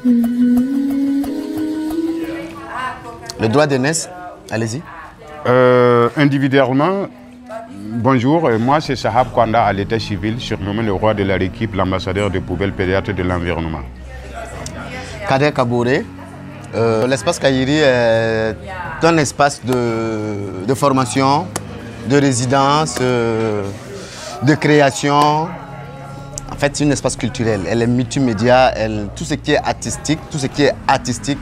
Le droit d'aînesse, allez-y. Individuellement, bonjour, moi c'est Sahab Kwanda à l'état civil, surnommé le roi de la récup, l'ambassadeur de poubelles pédiatre de l'environnement. Kader Kabouré, l'espace Kairi est un espace de formation, de résidence, de création. En fait, c'est un espace culturel. Elle est multimédia, tout ce qui est artistique,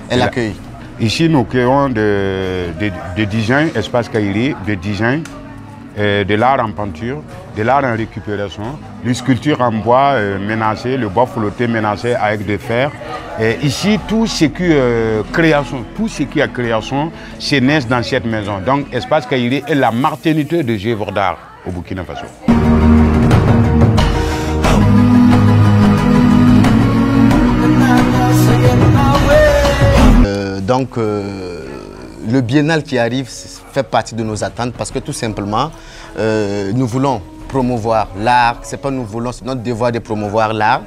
elle accueille. Ici, nous créons de design, espace Kairi, de design, de l'art en peinture, de l'art en récupération, les sculptures en bois menacé, le bois flotté menacé avec des fers. Et ici, tout ce qui est création, se naît dans cette maison. Donc, espace Kairi est la maternité des œuvres d'art au Burkina Faso. Donc, le biennale qui arrive fait partie de nos attentes parce que tout simplement, nous voulons promouvoir l'art. C'est notre devoir de promouvoir l'art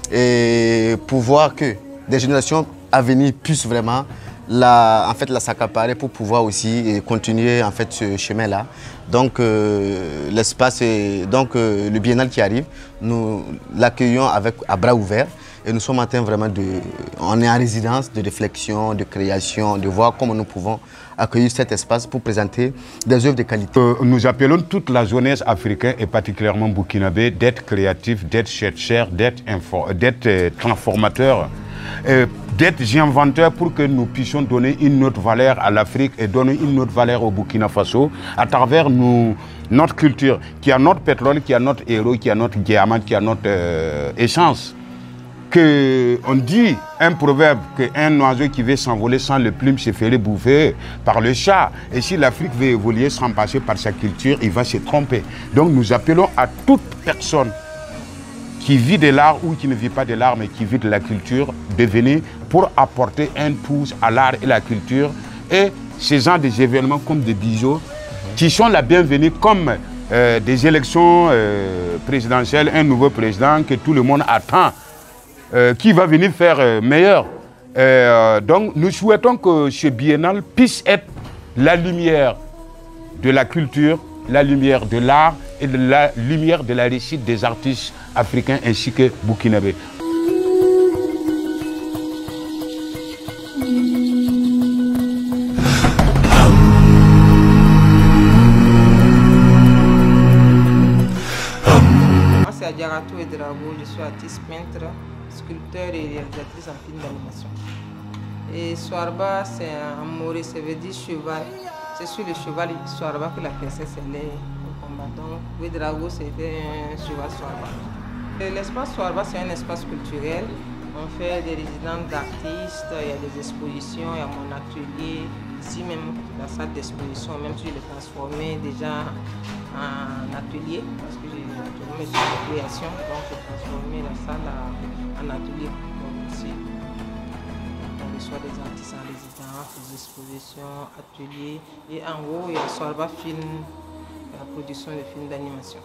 et pour voir que des générations à venir puissent vraiment la s'accaparer pour pouvoir aussi continuer en fait ce chemin-là. Donc, l'espace, le biennale qui arrive, nous l'accueillons à bras ouverts. Et nous sommes en train vraiment on est en résidence de réflexion, de création, de voir comment nous pouvons accueillir cet espace pour présenter des œuvres de qualité. Nous appelons toute la jeunesse africaine et particulièrement burkinabé d'être créatifs, d'être chercheurs, d'être transformateurs, d'être inventeurs pour que nous puissions donner une autre valeur à l'Afrique et donner une autre valeur au Burkina Faso à travers notre culture, qui a notre pétrole, qui a notre héros, qui a notre diamant, qui a notre essence. On dit un proverbe qu'un oiseau qui veut s'envoler sans le plume se ferait bouffer par le chat. Et si l'Afrique veut évoluer sans passer par sa culture, il va se tromper. Donc nous appelons à toute personne qui vit de l'art ou qui ne vit pas de l'art mais qui vit de la culture de venir pour apporter un pouce à l'art et la culture. Et ces gens des événements comme des bijoux qui sont la bienvenue comme des élections présidentielles, un nouveau président que tout le monde attend. Qui va venir faire meilleur. Donc nous souhaitons que ce biennale puisse être la lumière de la culture, la lumière de l'art et la lumière de la réussite des artistes africains ainsi que burkinabés. Moi c'est Adjaratou Ouedraogo, je suis artiste peintre, sculpteur et réalisatrice en film d'animation. Et Swarba, c'est un moré, ça veut dire cheval. C'est sur le cheval Swarba que la princesse est au combat. Donc, Ouedraogo, c'était un cheval Swarba. L'espace Swarba, c'est un espace culturel. On fait des résidences d'artistes, il y a des expositions, il y a mon atelier. Ici même, la salle d'exposition, même si je l'ai transformée déjà en atelier, parce que j'ai actuellement une création, donc j'ai transformé la salle en atelier. Donc ici, on reçoit des artistes en résidence, des expositions, ateliers. Et en haut, il y a Swarba Film, la production de films d'animation.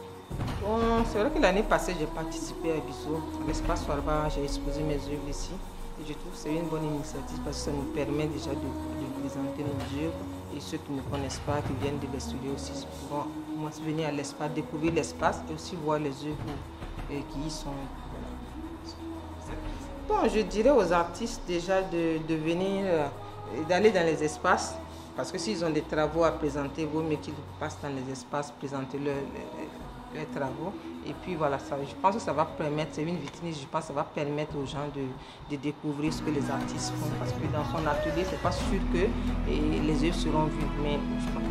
Bon, c'est vrai que l'année passée, j'ai participé à Bizo, à l'espace Swarba, j'ai exposé mes œuvres ici. Et je trouve que c'est une bonne initiative parce que ça nous permet déjà de présenter nos œuvres. Et ceux qui ne connaissent pas, qui viennent de l'étudier aussi, pourront venir à l'espace, découvrir l'espace et aussi voir les œuvres qui y sont. Bon, je dirais aux artistes déjà de venir, d'aller dans les espaces. Parce que s'ils ont des travaux à présenter, il vaut mieux qu'ils passent dans les espaces, présenter leurs travaux. Et puis voilà, je pense que ça va permettre, c'est une vitrine, je pense que ça va permettre aux gens de découvrir ce que les artistes font. Parce que dans son atelier, c'est pas sûr que les œuvres seront vues. Mais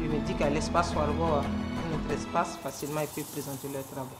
je me dis qu'à l'espace Swarba, notre espace, facilement, ils peuvent présenter leurs travaux.